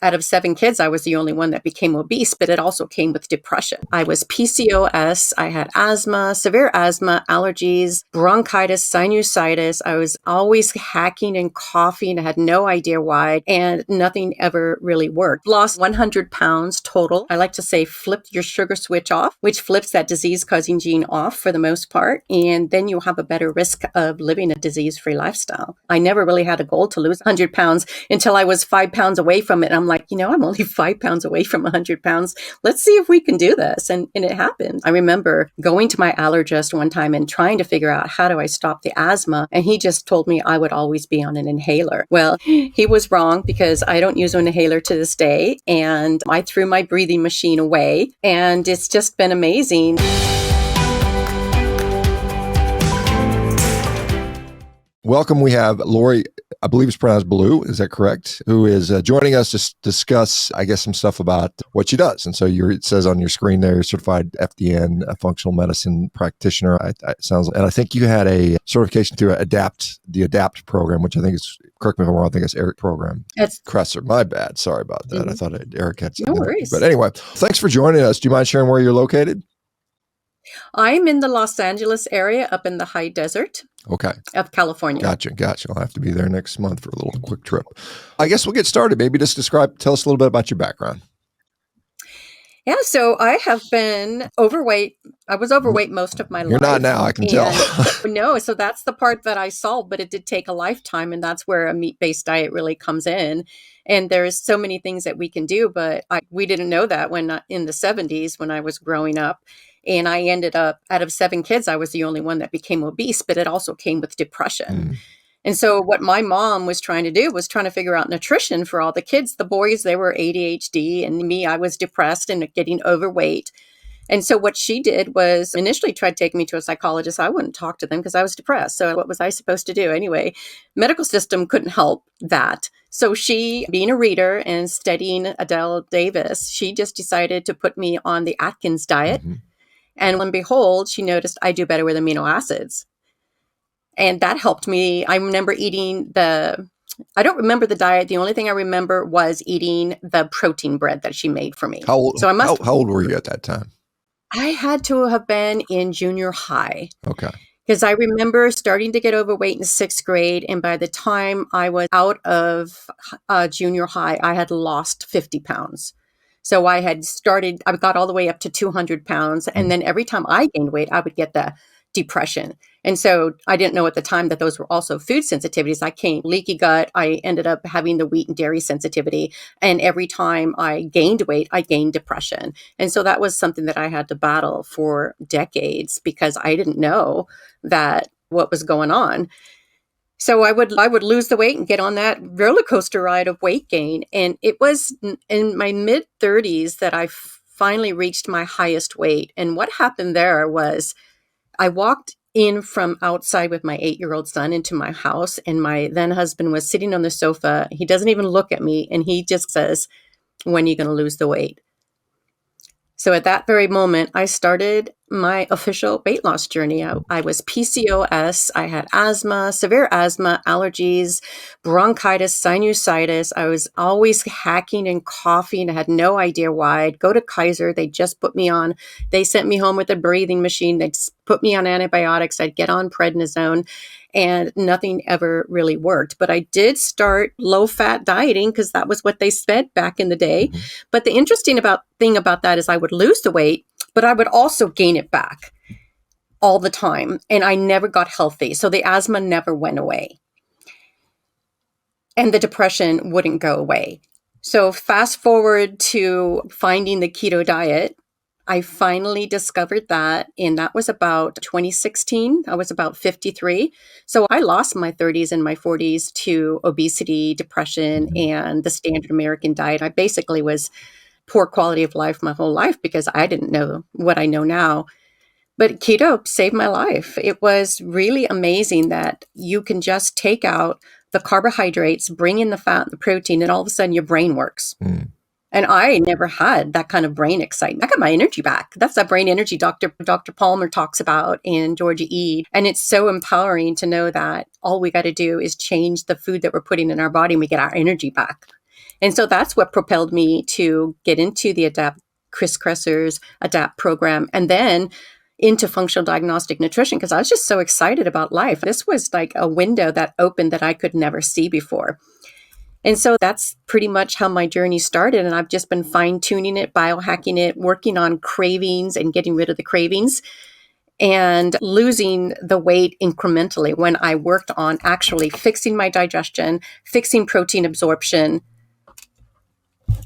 out of 7 kids, I was the only one that became obese, but it also came with depression. I was PCOS. I had asthma, severe asthma, allergies, bronchitis, sinusitis. I was always hacking and coughing. I had no idea why, and nothing ever really worked. Lost 100 pounds total. I like to say flipped your sugar switch off, which flips that disease-causing gene off for the most part, and then you'll have a better risk of living a disease-free lifestyle. I never really had a goal to lose 100 pounds until I was 5 pounds away from it. I'm like, I'm only 5 pounds away from 100 pounds. Let's see if we can do this. And it happened. I remember going to my allergist one time and trying to figure out how do I stop the asthma. And he just told me I would always be on an inhaler. Well, he was wrong because I don't use an inhaler to this day. And I threw my breathing machine away. And it's just been amazing. Welcome. We have Lori, I believe it's pronounced Balue, is that correct? Who is joining us to discuss, I guess, some stuff about what she does. And so it says on your screen there, certified FDN, a functional medicine practitioner. And I think you had a certification through the ADAPT program, which I think is, correct me if I'm wrong, I think it's Eric program. It's Cresser. My bad. Sorry about that. I thought Eric had something. No worries. But anyway, thanks for joining us. Do you mind sharing where you're located? I'm in the Los Angeles area up in the high desert. Okay. Of California. Gotcha. I'll have to be there next month for a little quick trip. I guess we'll get started. Maybe just tell us a little bit about your background. Yeah, so I have been overweight. I was overweight most of my life. You're not now, I can tell. No, so that's the part that I solved, but it did take a lifetime, and that's where a meat-based diet really comes in. And there's so many things that we can do, but we didn't know that when in the 70s when I was growing up. And I ended up, out of 7 kids, I was the only one that became obese, but it also came with depression. And so what my mom was trying to do was trying to figure out nutrition for all the kids. The boys, they were ADHD, and me, I was depressed and getting overweight. And so what she did was initially tried to take me to a psychologist. I wouldn't talk to them because I was depressed. So what was I supposed to do? Anyway, medical system couldn't help that. So she, being a reader and studying Adele Davis, she just decided to put me on the Atkins diet. And lo and behold, she noticed I do better with amino acids. And that helped me. I remember I don't remember the diet. The only thing I remember was eating the protein bread that she made for me. How old were you at that time? I had to have been in junior high. Okay. Because I remember starting to get overweight in 6th grade. And by the time I was out of junior high, I had lost 50 pounds. So I got all the way up to 200 pounds. And then every time I gained weight, I would get the depression. And so I didn't know at the time that those were also food sensitivities. I came leaky gut. I ended up having the wheat and dairy sensitivity. And every time I gained weight, I gained depression. And so that was something that I had to battle for decades because I didn't know what was going on. So I would lose the weight and get on that roller coaster ride of weight gain. And it was in my mid 30s that I finally reached my highest weight. And what happened there was I walked in from outside with my 8-year-old son into my house, and my then husband was sitting on the sofa. He doesn't even look at me, and he just says, "When are you going to lose the weight?" So at that very moment, I started my official weight loss journey. I was PCOS. I had asthma, severe asthma, allergies, bronchitis, sinusitis. I was always hacking and coughing. I had no idea why. I'd go to Kaiser. They just put me on. They sent me home with a breathing machine. They'd put me on antibiotics. I'd get on prednisone. And nothing ever really worked. But I did start low-fat dieting because that was what they said back in the day. But the interesting thing about that is I would lose the weight, but I would also gain it back all the time. And I never got healthy. So the asthma never went away. And the depression wouldn't go away. So fast forward to finding the keto diet. I finally discovered that, and that was about 2016. I was about 53. So I lost my 30s and my 40s to obesity, depression, and the standard American diet. I basically was poor quality of life my whole life because I didn't know what I know now. But keto saved my life. It was really amazing that you can just take out the carbohydrates, bring in the fat and the protein, and all of a sudden your brain works. And I never had that kind of brain excitement. I got my energy back. That's that brain energy Dr. Palmer talks about in Georgia E. And it's so empowering to know that all we got to do is change the food that we're putting in our body and we get our energy back. And so that's what propelled me to get into the Chris Kresser's ADAPT program, and then into functional diagnostic nutrition, because I was just so excited about life. This was like a window that opened that I could never see before. And so that's pretty much how my journey started. And I've just been fine tuning it, biohacking it, working on cravings and getting rid of the cravings and losing the weight incrementally when I worked on actually fixing my digestion, fixing protein absorption,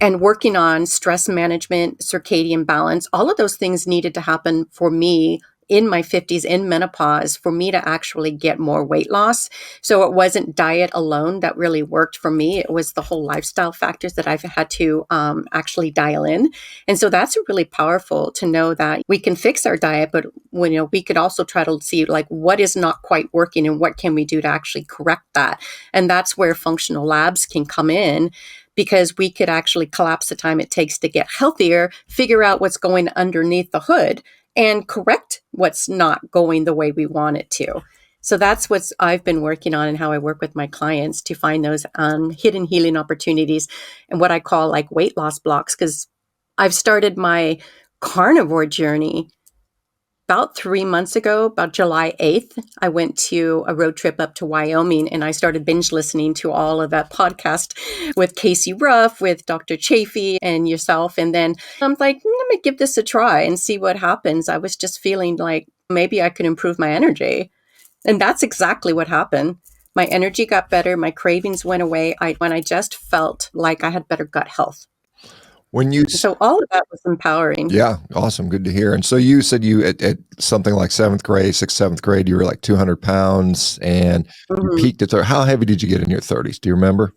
and working on stress management, circadian balance. All of those things needed to happen for me in my 50s, in menopause, for me to actually get more weight loss. So it wasn't diet alone that really worked for me. It was the whole lifestyle factors that I've had to actually dial in. And so that's really powerful to know that we can fix our diet, but when, we could also try to see like what is not quite working and what can we do to actually correct that. And that's where functional labs can come in, because we could actually collapse the time it takes to get healthier, figure out what's going underneath the hood, and correct what's not going the way we want it to. So that's what I've been working on and how I work with my clients to find those hidden healing opportunities and what I call like weight loss blocks, because I've started my carnivore journey about 3 months ago. About July 8th, I went to a road trip up to Wyoming, and I started binge listening to all of that podcast with Casey Ruff, with Dr. Chafee and yourself. And then I'm like, let me give this a try and see what happens. I was just feeling like maybe I could improve my energy. And that's exactly what happened. My energy got better. My cravings went away. When I just felt like I had better gut health. So all of that was empowering. Yeah, awesome. Good to hear. And so you said you at something like sixth, seventh grade, you were like 200 pounds and you peaked at 30. How heavy did you get in your 30s? Do you remember?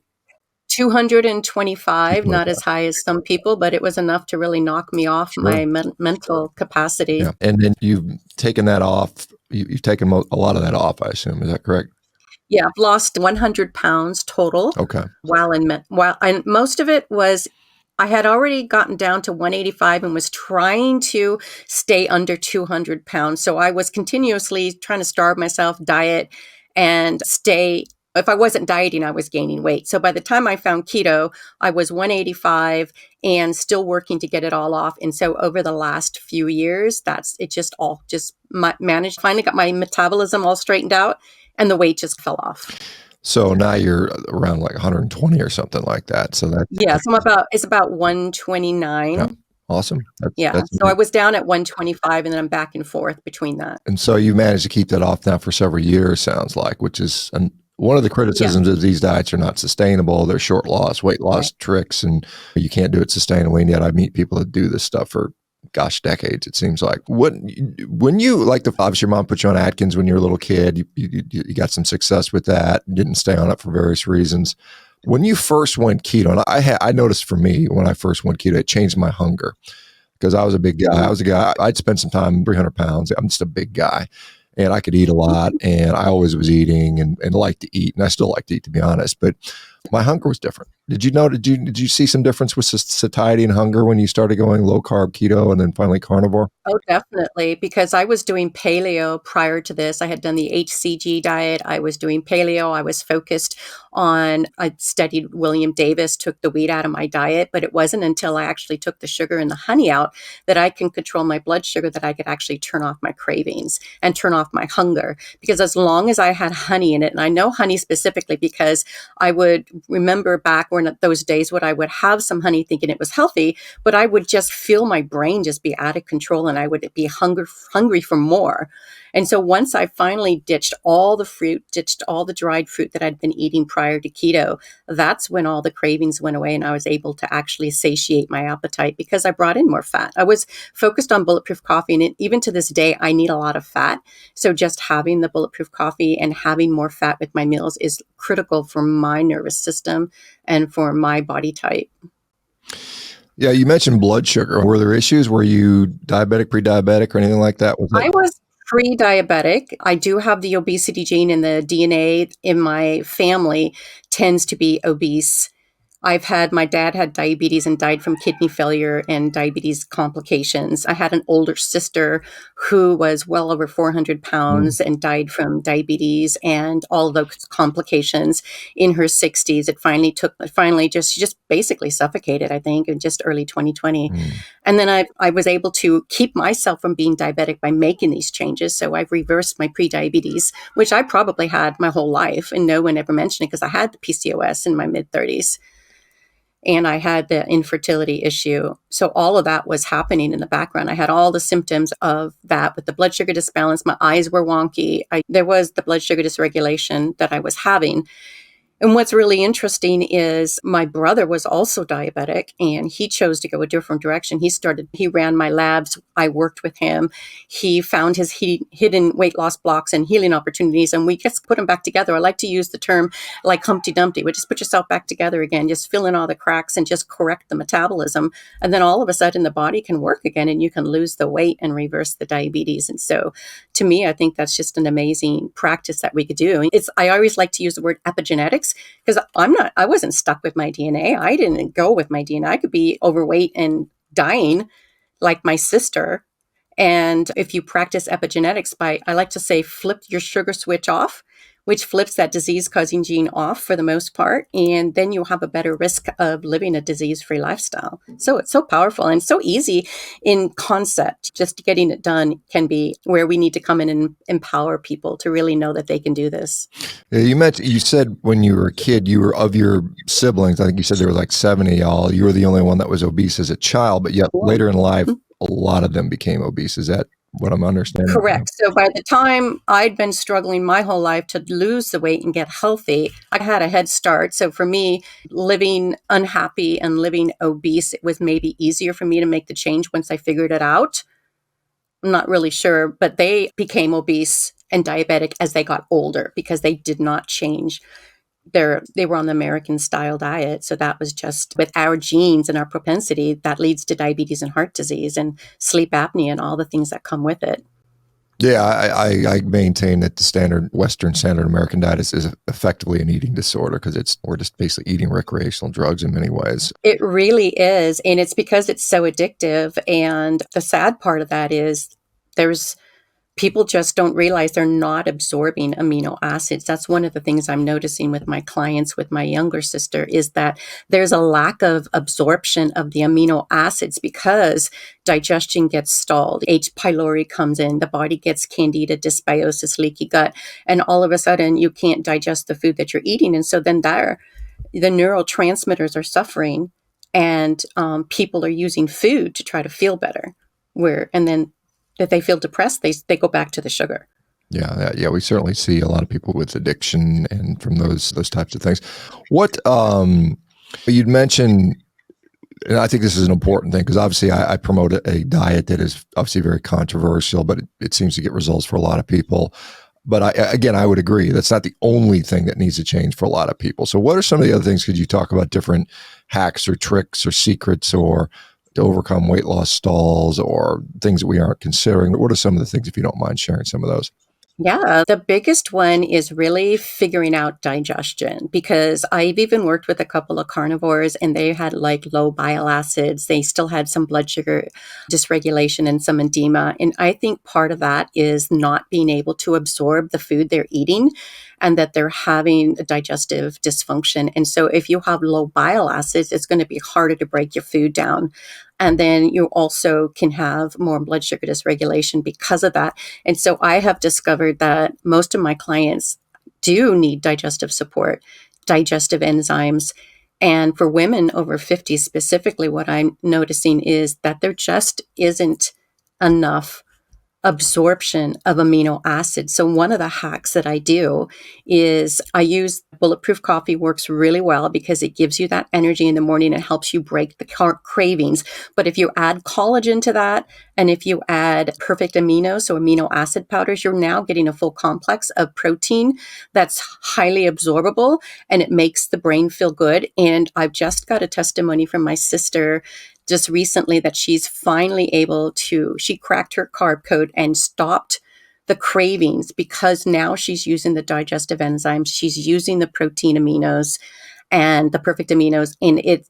225, not as high as some people, but it was enough to really knock me off my mental capacity. Yeah. And then you've taken that off. You've taken a lot of that off, I assume. Is that correct? Yeah, I've lost 100 pounds total. Okay. And most of it was, I had already gotten down to 185 and was trying to stay under 200 pounds. So I was continuously trying to starve myself, diet, and stay. If I wasn't dieting, I was gaining weight. So by the time I found keto, I was 185 and still working to get it all off. And so over the last few years, managed, finally got my metabolism all straightened out, and the weight just fell off. So now you're around like 120 or something like that. So it's about 129. Yeah. Awesome. So I was down at 125 and then I'm back and forth between that. And so you've managed to keep that off now for several years, sounds like, which is one of the criticisms of these diets are not sustainable. They're short loss, weight loss tricks, and you can't do it sustainably. And yet I meet people that do this stuff for decades, it seems like. When you, obviously your mom put you on Atkins when you were a little kid, you got some success with that, didn't stay on it for various reasons. When you first went keto, and I noticed for me, when I first went keto, it changed my hunger because I was a big guy. I'd spent some time, 300 pounds. I'm just a big guy and I could eat a lot and I always was eating and liked to eat. And I still like to eat, to be honest, but my hunger was different. Did you see some difference with satiety and hunger when you started going low carb keto and then finally carnivore? Oh, definitely. Because I was doing paleo prior to this. I had done the HCG diet. I was doing paleo. I was focused I studied William Davis, took the wheat out of my diet, but it wasn't until I actually took the sugar and the honey out that I can control my blood sugar, that I could actually turn off my cravings and turn off my hunger. Because as long as I had honey in it, and I know honey specifically because I would remember back when those days when I would have some honey thinking it was healthy, but I would just feel my brain just be out of control and I would be hungry for more. And so once I finally ditched all the fruit, ditched all the dried fruit that I'd been eating prior to keto, that's when all the cravings went away and I was able to actually satiate my appetite because I brought in more fat. I was focused on bulletproof coffee, and even to this day, I need a lot of fat. So just having the bulletproof coffee and having more fat with my meals is critical for my nervous system and for my body type. Yeah, you mentioned blood sugar. Were there issues? Were you diabetic, pre-diabetic, or anything like that? I was pre-diabetic. I do have the obesity gene, and the DNA in my family tends to be obese. My dad had diabetes and died from kidney failure and diabetes complications. I had an older sister who was well over 400 Mm, pounds and died from diabetes and all those complications in her 60s. She just basically suffocated, I think, in just early 2020. mm. And then I was able to keep myself from being diabetic by making these changes. So I've reversed my pre-diabetes, which I probably had my whole life, and no one ever mentioned it because I had the PCOS in my mid 30s and I had the infertility issue. So all of that was happening in the background. I had all the symptoms of that with the blood sugar disbalance. My eyes were wonky. There was the blood sugar dysregulation that I was having. And what's really interesting is my brother was also diabetic and he chose to go a different direction. He ran my labs. I worked with him. He found his hidden weight loss blocks and healing opportunities, and we just put them back together. I like to use the term like Humpty Dumpty. We just put yourself back together again, just fill in all the cracks and just correct the metabolism. And then all of a sudden the body can work again and you can lose the weight and reverse the diabetes. And so to me, I think that's just an amazing practice that we could do. I always like to use the word epigenetics because I wasn't stuck with my DNA. I didn't go with my DNA. I could be overweight and dying like my sister. And if you practice epigenetics I like to say, flip your sugar switch off, which flips that disease causing gene off for the most part. And then you'll have a better risk of living a disease free lifestyle. So it's so powerful and so easy in concept. Just getting it done can be where we need to come in and empower people to really know that they can do this. Yeah, you said when you were a kid, you were of your siblings, I think you said there were like 7 of y'all. You were the only one that was obese as a child, but yet later in life, a lot of them became obese. Is that what I'm understanding? Correct. So by the time I'd been struggling my whole life to lose the weight and get healthy, I had a head start. So for me, living unhappy and living obese, it was maybe easier for me to make the change once I figured it out. I'm not really sure, but they became obese and diabetic as they got older because they did not change. They were on the American style diet. So that was just with our genes and our propensity that leads to diabetes and heart disease and sleep apnea and all the things that come with it. Yeah, I maintain that the standard Western standard American diet is effectively an eating disorder because we're just basically eating recreational drugs in many ways. It really is. And it's because it's so addictive. And the sad part of that is there's people just don't realize they're not absorbing amino acids. That's one of the things I'm noticing with my clients, with my younger sister, is that there's a lack of absorption of the amino acids because digestion gets stalled. H. pylori comes in, the body gets candida, dysbiosis, leaky gut, and all of a sudden you can't digest the food that you're eating. And so then the neurotransmitters are suffering and people are using food to try to feel better. And then if they feel depressed, they go back to the sugar. Yeah. We certainly see a lot of people with addiction and from those types of things. What you'd mentioned, and I think this is an important thing because obviously I promote a diet that is obviously very controversial, but it seems to get results for a lot of people. But I would agree that's not the only thing that needs to change for a lot of people. So what are some of the other things? Could you talk about different hacks or tricks or secrets or to overcome weight loss stalls or things that we aren't considering? What are some of the things, if you don't mind sharing some of those? Yeah, the biggest one is really figuring out digestion because I've even worked with a couple of carnivores and they had like low bile acids. They still had some blood sugar dysregulation and some edema. And I think part of that is not being able to absorb the food they're eating and that they're having a digestive dysfunction. And so if you have low bile acids, it's going to be harder to break your food down. And then you also can have more blood sugar dysregulation because of that. And so I have discovered that most of my clients do need digestive support, digestive enzymes. And for women over 50 specifically, what I'm noticing is that there just isn't enough absorption of amino acids. So one of the hacks that I do is I use bulletproof coffee. Works really well because it gives you that energy in the morning and helps you break the cravings. But if you add collagen to that, and if you add perfect amino, so amino acid powders, you're now getting a full complex of protein that's highly absorbable and it makes the brain feel good. And I've just got a testimony from my sister just recently that she's finally she cracked her carb code and stopped the cravings because now she's using the digestive enzymes, she's using the protein aminos, and the perfect aminos. And it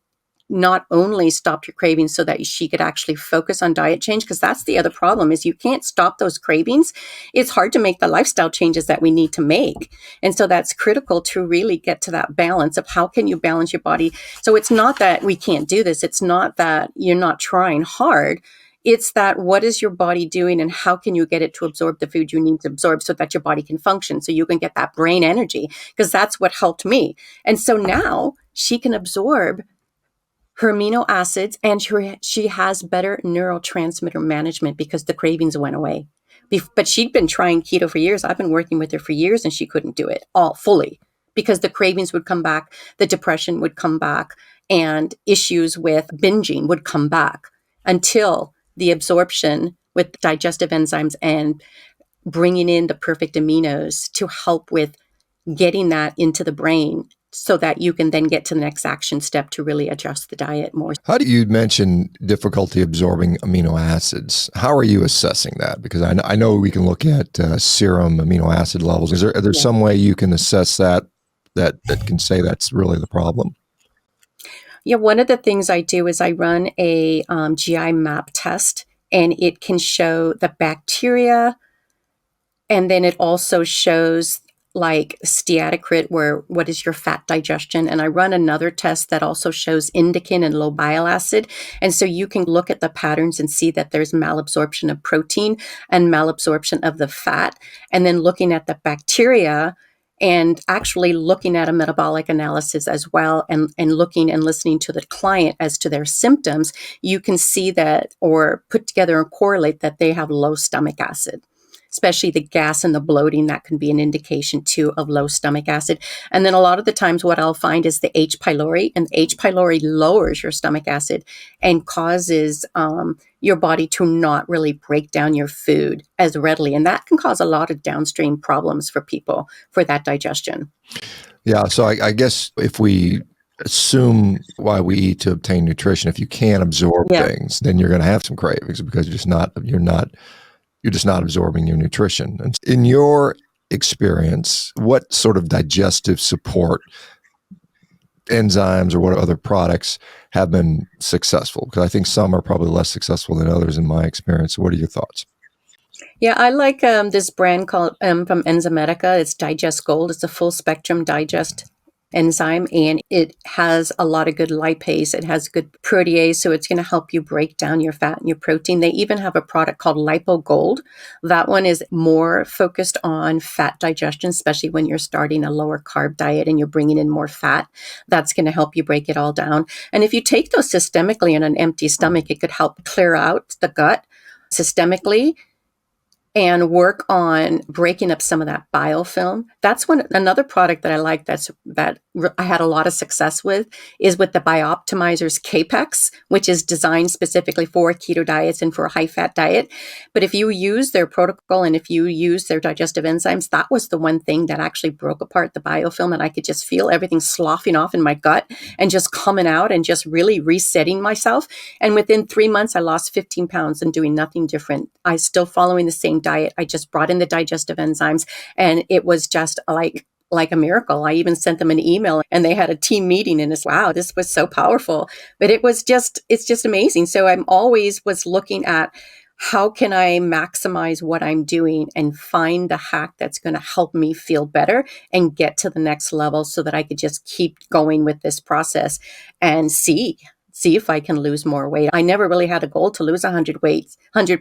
not only stopped your cravings so that she could actually focus on diet change, because that's the other problem is you can't stop those cravings. It's hard to make the lifestyle changes that we need to make. And so that's critical to really get to that balance of how can you balance your body. So it's not that we can't do this. It's not that you're not trying hard. It's that what is your body doing and how can you get it to absorb the food you need to absorb so that your body can function, so you can get that brain energy, because that's what helped me. And so now she can absorb her amino acids, and she has better neurotransmitter management because the cravings went away. But she'd been trying keto for years. I've been working with her for years, and she couldn't do it all fully because the cravings would come back, the depression would come back, and issues with binging would come back until the absorption with digestive enzymes and bringing in the perfect aminos to help with getting that into the brain so that you can then get to the next action step to really adjust the diet more. How do you mention difficulty absorbing amino acids? How are you assessing that? Because I know we can look at serum amino acid levels. Is there some way you can assess that can say that's really the problem? Yeah, one of the things I do is I run a GI map test, and it can show the bacteria, and then it also shows like steatocrit, where what is your fat digestion. And I run another test that also shows indican and low bile acid. And so you can look at the patterns and see that there's malabsorption of protein and malabsorption of the fat. And then looking at the bacteria and actually looking at a metabolic analysis as well, and looking and listening to the client as to their symptoms, you can see that or put together and correlate that they have low stomach acid. Especially the gas and the bloating, that can be an indication too of low stomach acid. And then a lot of the times what I'll find is the H. pylori, and the H. pylori lowers your stomach acid and causes your body to not really break down your food as readily. And that can cause a lot of downstream problems for people for that digestion. Yeah. So I guess if we assume why we eat to obtain nutrition, if you can't absorb things, then you're going to have some cravings because you're just not absorbing your nutrition. And in your experience, what sort of digestive support enzymes or what other products have been successful? Because I think some are probably less successful than others in my experience. What are your thoughts? Yeah, I like this brand called from Enzymatica. It's Digest Gold. It's a full spectrum digest enzyme, and it has a lot of good lipase. It has good protease, so it's going to help you break down your fat and your protein. They even have a product called Lipo Gold. That one is more focused on fat digestion, especially when you're starting a lower carb diet and you're bringing in more fat. That's going to help you break it all down. And if you take those systemically in an empty stomach, it could help clear out the gut systemically and work on breaking up some of that biofilm. That's another product that I like that I had a lot of success with is with the Bioptimizer's Capex, which is designed specifically for keto diets and for a high-fat diet. But if you use their protocol and if you use their digestive enzymes, that was the one thing that actually broke apart the biofilm, and I could just feel everything sloughing off in my gut and just coming out and just really resetting myself. And within 3 months, I lost 15 pounds and doing nothing different. I still following the same diet. I just brought in the digestive enzymes, and it was just like a miracle. I even sent them an email, and they had a team meeting, and it's, wow, this was so powerful. But it's just amazing. So I'm always was looking at how can I maximize what I'm doing and find the hack that's going to help me feel better and get to the next level so that I could just keep going with this process and see if I can lose more weight. I never really had a goal to lose 100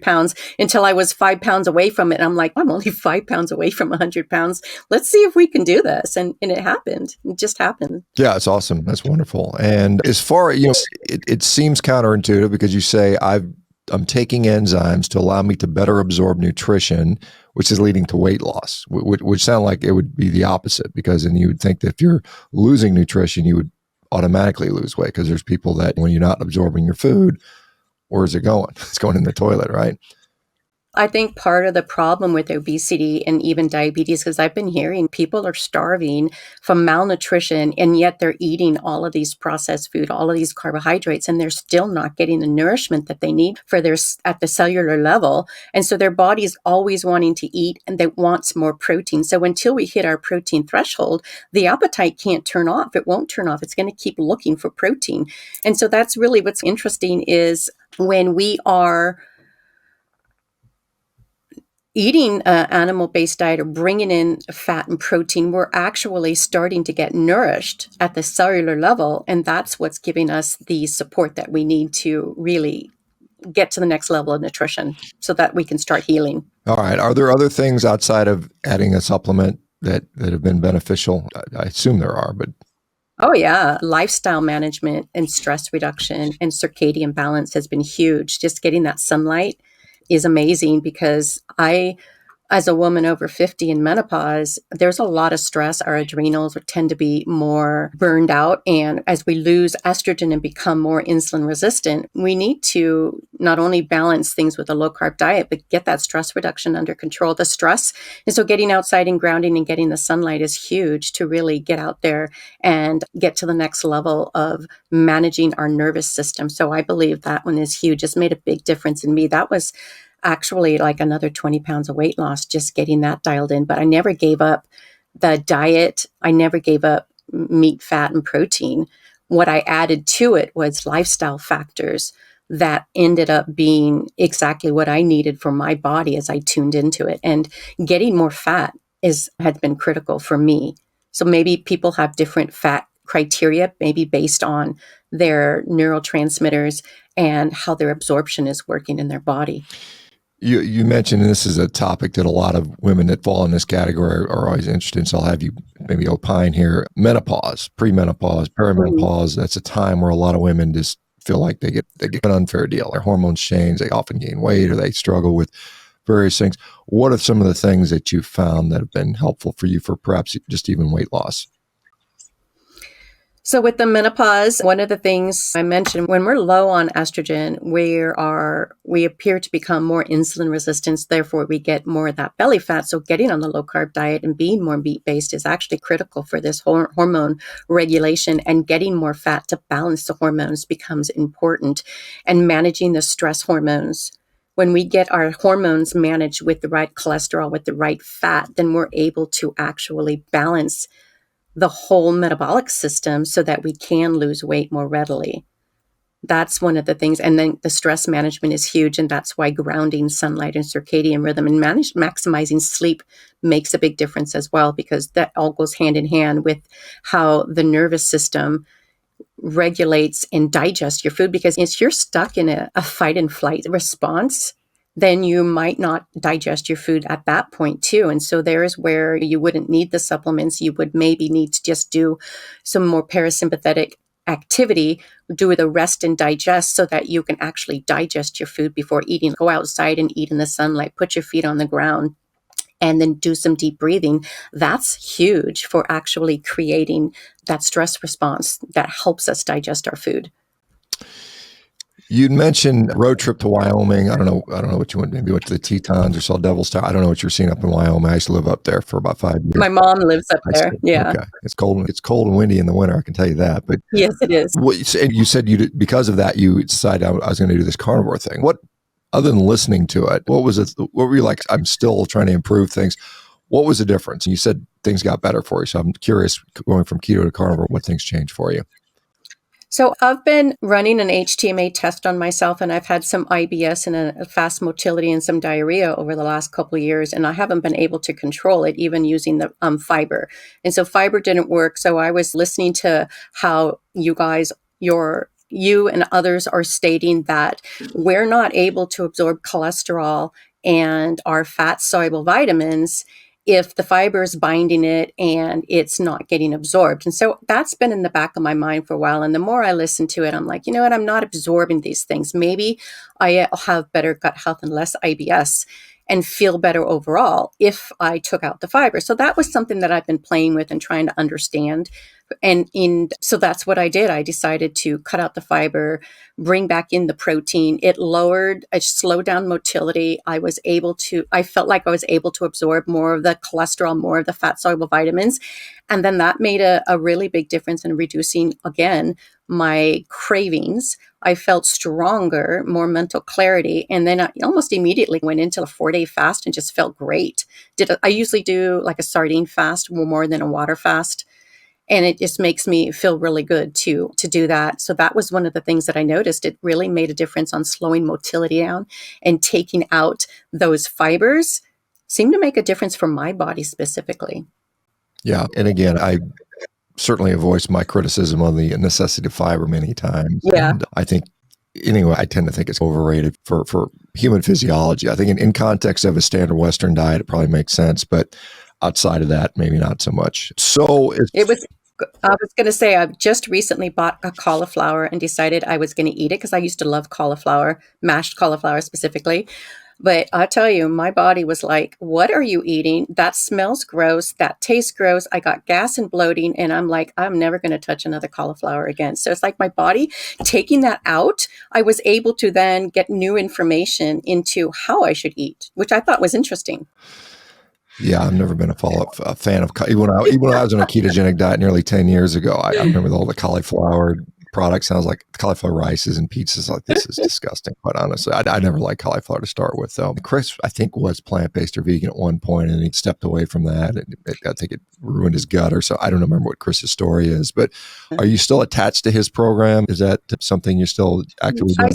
pounds until I was 5 pounds away from it. And I'm like, I'm only 5 pounds away from 100 pounds. Let's see if we can do this. And it happened. It just happened. Yeah, it's awesome. That's wonderful. And as far as, it seems counterintuitive because you say I'm taking enzymes to allow me to better absorb nutrition, which is leading to weight loss, which sound like it would be the opposite, because then you would think that if you're losing nutrition, you would automatically lose weight, because there's people that when you're not absorbing your food, where is it going? It's going in the toilet, right? I think part of the problem with obesity and even diabetes, because I've been hearing people are starving from malnutrition, and yet they're eating all of these processed food, all of these carbohydrates, and they're still not getting the nourishment that they need for their at the cellular level. And so their body is always wanting to eat, and they want more protein. So until we hit our protein threshold, the appetite can't turn off. It won't turn off. It's going to keep looking for protein. And so that's really what's interesting is when we are eating an animal-based diet or bringing in fat and protein, we're actually starting to get nourished at the cellular level. And that's what's giving us the support that we need to really get to the next level of nutrition so that we can start healing. All right. Are there other things outside of adding a supplement that have been beneficial? I assume there are, but Oh, yeah. Lifestyle management and stress reduction and circadian balance has been huge. Just getting that sunlight is amazing because as a woman over 50 in menopause, there's a lot of stress. Our adrenals tend to be more burned out. And as we lose estrogen and become more insulin resistant, we need to not only balance things with a low carb diet, but get that stress reduction under control. The stress. And so getting outside and grounding and getting the sunlight is huge to really get out there and get to the next level of managing our nervous system. So I believe that one is huge. It's made a big difference in me. That was actually like another 20 pounds of weight loss, just getting that dialed in. But I never gave up the diet. I never gave up meat, fat, and protein. What I added to it was lifestyle factors that ended up being exactly what I needed for my body as I tuned into it. And getting more fat had been critical for me. So maybe people have different fat criteria, maybe based on their neurotransmitters and how their absorption is working in their body. You mentioned, and this is a topic that a lot of women that fall in this category are always interested in, so I'll have you maybe opine here. Menopause, premenopause, perimenopause, that's a time where a lot of women just feel like they get an unfair deal. Their hormones change, they often gain weight, or they struggle with various things. What are some of the things that you've found that have been helpful for you for perhaps just even weight loss? So with the menopause, one of the things I mentioned, when we're low on estrogen, we appear to become more insulin resistant. Therefore, we get more of that belly fat. So getting on the low carb diet and being more meat-based is actually critical for this hormone regulation, and getting more fat to balance the hormones becomes important, and managing the stress hormones. When we get our hormones managed with the right cholesterol, with the right fat, then we're able to actually balance the whole metabolic system so that we can lose weight more readily. That's one of the things. And then the stress management is huge. And that's why grounding, sunlight, and circadian rhythm and maximizing sleep makes a big difference as well, because that all goes hand in hand with how the nervous system regulates and digests your food. Because if you're stuck in a fight and flight response, then you might not digest your food at that point too. And so there's where you wouldn't need the supplements. You would maybe need to just do some more parasympathetic activity, do the rest and digest so that you can actually digest your food before eating. Go outside and eat in the sunlight, put your feet on the ground, and then do some deep breathing. That's huge for actually creating that stress response that helps us digest our food. You'd mentioned road trip to Wyoming. I don't know what you went. Maybe went to the Tetons or saw Devil's Tower. I don't know what you're seeing up in Wyoming. I used to live up there for about 5 years. My mom lives up there. Yeah. Okay. It's cold. It's cold and windy in the winter. I can tell you that. But yes, it is. You said because of that, you decided I was going to do this carnivore thing. What, other than listening to it, what was it? What were you like? I'm still trying to improve things. What was the difference? You said things got better for you. So I'm curious, going from keto to carnivore, what things changed for you? So I've been running an HTMA test on myself, and I've had some IBS and a fast motility and some diarrhea over the last couple of years, and I haven't been able to control it, even using the fiber. And so fiber didn't work. So I was listening to how you guys, you and others are stating that we're not able to absorb cholesterol and our fat-soluble vitamins if the fiber is binding it and it's not getting absorbed. And so that's been in the back of my mind for a while. And the more I listen to it, I'm like, you know what? I'm not absorbing these things. Maybe I'll have better gut health and less IBS. and feel better overall if I took out the fiber. So that was something that I've been playing with and trying to understand. So that's what I did. I decided to cut out the fiber, bring back in the protein. It slowed down motility. I felt like I was able to absorb more of the cholesterol, more of the fat soluble vitamins. And then that made a really big difference in reducing, again, my cravings. I felt stronger, more mental clarity. And then I almost immediately went into a 4-day fast and just felt great. I usually do like a sardine fast more than a water fast. And it just makes me feel really good to do that. So that was one of the things that I noticed. It really made a difference on slowing motility down, and taking out those fibers seemed to make a difference for my body specifically. Yeah. And again, I certainly have voiced my criticism on the necessity of fiber many times. Yeah. And I think, anyway, I tend to think it's overrated for human physiology. I think in context of a standard Western diet, it probably makes sense, but outside of that, maybe not so much. So I was going to say, I just recently bought a cauliflower and decided I was going to eat it because I used to love cauliflower, mashed cauliflower specifically. But I tell you, my body was like, what are you eating? That smells gross. That tastes gross. I got gas and bloating. And I'm like, I'm never going to touch another cauliflower again. So it's like my body taking that out. I was able to then get new information into how I should eat, which I thought was interesting. Yeah, I've never been a fan of even when I was on a ketogenic diet nearly 10 years ago. I remember all the cauliflower products. Sounds like cauliflower rices and pizzas. Like, this is disgusting, quite honestly. I never liked cauliflower to start with, though. Chris, I think, was plant-based or vegan at one point, and he stepped away from that. I think it ruined his gut or so. I don't remember what Chris's story is, but are you still attached to his program? Is that something you're still actively doing?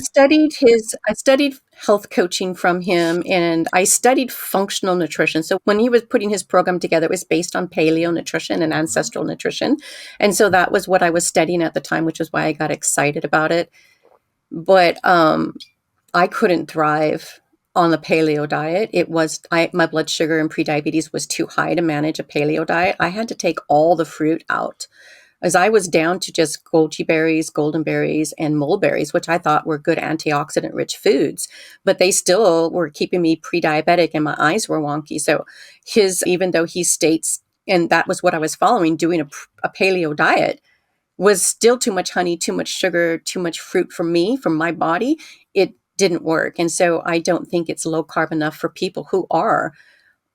I studied health coaching from him, and I studied functional nutrition. So when he was putting his program together, it was based on paleo nutrition and ancestral nutrition. And so that was what I was studying at the time, which is why I got excited about it. But I couldn't thrive on the paleo diet. My blood sugar and prediabetes was too high to manage a paleo diet. I had to take all the fruit out, as I was down to just goji berries, golden berries, and mulberries, which I thought were good antioxidant-rich foods, but they still were keeping me pre-diabetic and my eyes were wonky. So even though he states, and that was what I was following, doing a paleo diet, was still too much honey, too much sugar, too much fruit for me, for my body. It didn't work. And so I don't think it's low carb enough for people who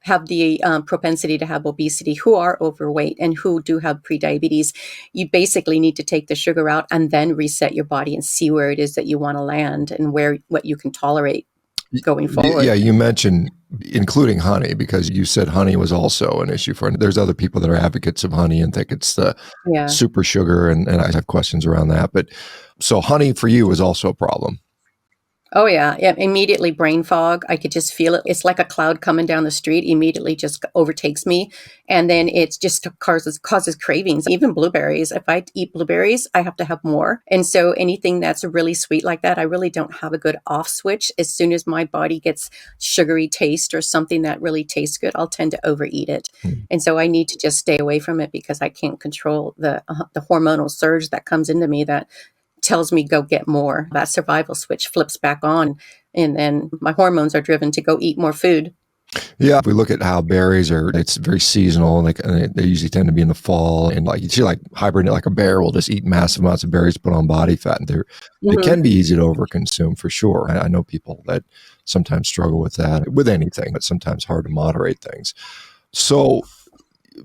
have the propensity to have obesity, who are overweight, and who do have prediabetes. You basically need to take the sugar out and then reset your body and see where it is that you want to land and what you can tolerate going forward. Yeah, you mentioned including honey, because you said honey was also an issue there's other people that are advocates of honey and think it's the super sugar, and I have questions around that. But so honey for you is also a problem. Oh, yeah. Immediately brain fog. I could just feel it. It's like a cloud coming down the street, immediately just overtakes me. And then it just causes cravings. Even blueberries. If I eat blueberries, I have to have more. And so anything that's really sweet like that, I really don't have a good off switch. As soon as my body gets sugary taste or something that really tastes good, I'll tend to overeat it. And so I need to just stay away from it because I can't control the hormonal surge that comes into me that tells me go get more. That survival switch flips back on, and then my hormones are driven to go eat more food. Yeah, if we look at how berries it's very seasonal, and they usually tend to be in the fall. And like you see, like hibernate, like a bear will just eat massive amounts of berries, put on body fat, and they can be easy to overconsume for sure. I know people that sometimes struggle with that with anything, but sometimes hard to moderate things. So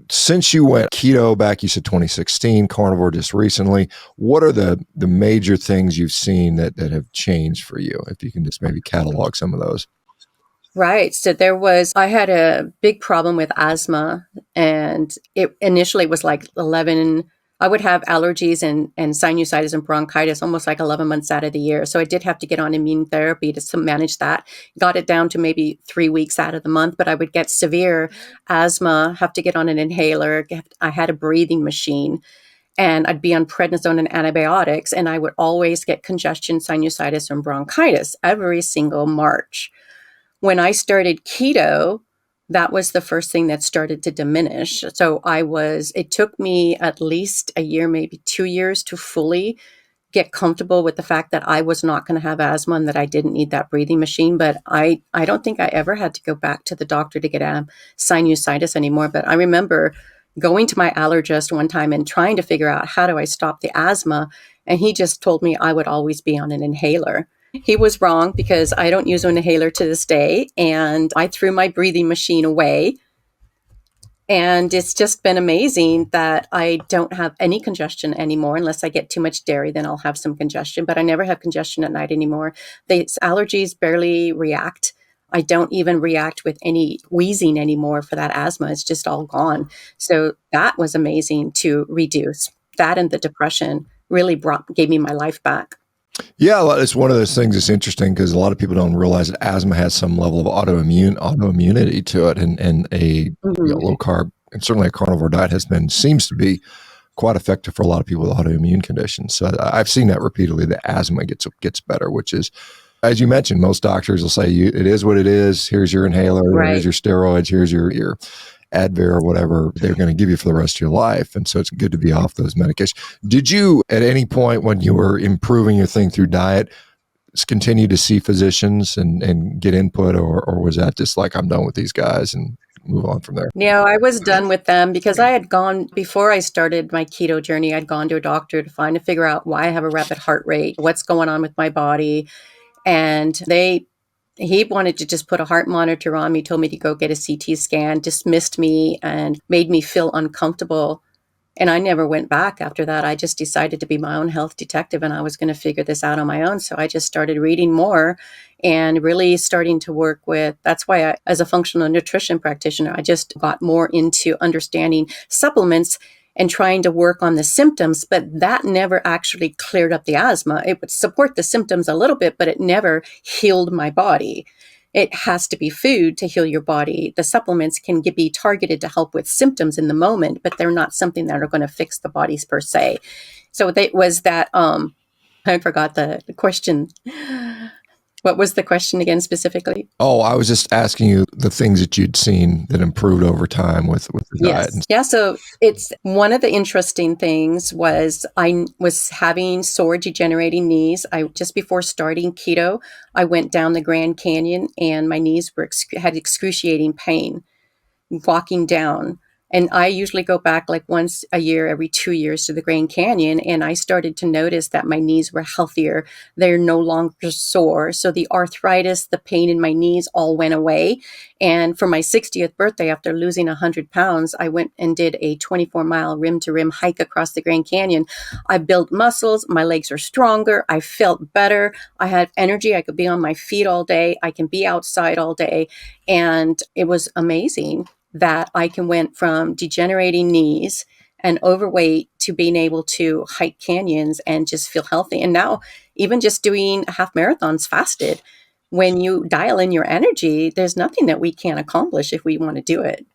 since you went keto back, you said 2016, carnivore just recently, what are the major things you've seen that have changed for you? If you can just maybe catalog some of those. Right. So I had a big problem with asthma, and it initially was like 11, I would have allergies and sinusitis and bronchitis almost like 11 months out of the year. So I did have to get on immune therapy to manage that. Got it down to maybe 3 weeks out of the month, but I would get severe asthma, have to get on an inhaler. I had a breathing machine, and I'd be on prednisone and antibiotics, and I would always get congestion, sinusitis, and bronchitis every single March. When I started keto, that was the first thing that started to diminish. So it took me at least a year, maybe 2 years to fully get comfortable with the fact that I was not going to have asthma and that I didn't need that breathing machine. But I don't think I ever had to go back to the doctor to get sinusitis anymore. But I remember going to my allergist one time and trying to figure out how do I stop the asthma. And he just told me I would always be on an inhaler. He was wrong because I don't use an inhaler to this day. And I threw my breathing machine away. And it's just been amazing that I don't have any congestion anymore. Unless I get too much dairy, then I'll have some congestion. But I never have congestion at night anymore. The allergies barely react. I don't even react with any wheezing anymore for that asthma. It's just all gone. So that was amazing to reduce. That and the depression really gave me my life back. Yeah, it's one of those things that's interesting because a lot of people don't realize that asthma has some level of autoimmunity to it, and a low carb and certainly a carnivore diet seems to be quite effective for a lot of people with autoimmune conditions. So I've seen that repeatedly. The asthma gets better, which is, as you mentioned, most doctors will say it is what it is. Here's your inhaler. Right. Here's your steroids. Here's your Advair or whatever they're going to give you for the rest of your life. And so it's good to be off those medications. Did you, at any point when you were improving your thing through diet, continue to see physicians and get input, or was that just like, I'm done with these guys and move on from there? No, I was done with them because I had gone, before I started my keto journey, I'd gone to a doctor to figure out why I have a rapid heart rate, what's going on with my body. And he wanted to just put a heart monitor on me, told me to go get a CT scan, dismissed me and made me feel uncomfortable. And I never went back after that. I just decided to be my own health detective and I was going to figure this out on my own. So I just started reading more and really starting to work with, that's why as a functional nutrition practitioner, I just got more into understanding supplements and trying to work on the symptoms, but that never actually cleared up the asthma. It would support the symptoms a little bit, but it never healed my body. It has to be food to heal your body. The supplements can be targeted to help with symptoms in the moment, but they're not something that are going to fix the bodies per se. So it was that, I forgot the question. What was the question again specifically? Oh, I was just asking you the things that you'd seen that improved over time with the diet. Yes. Yeah. So it's one of the interesting things was I was having sore degenerating knees. Just before starting keto, I went down the Grand Canyon and my knees had excruciating pain walking down. And I usually go back like once a year, every 2 years to the Grand Canyon. And I started to notice that my knees were healthier. They're no longer sore. So the arthritis, the pain in my knees all went away. And for my 60th birthday, after losing 100 pounds, I went and did a 24-mile rim-to-rim hike across the Grand Canyon. I built muscles. My legs are stronger. I felt better. I had energy. I could be on my feet all day. I can be outside all day. And it was amazing that I went from degenerating knees and overweight to being able to hike canyons and just feel healthy. And now even just doing half marathons fasted, when you dial in your energy, there's nothing that we can't accomplish if we want to do it.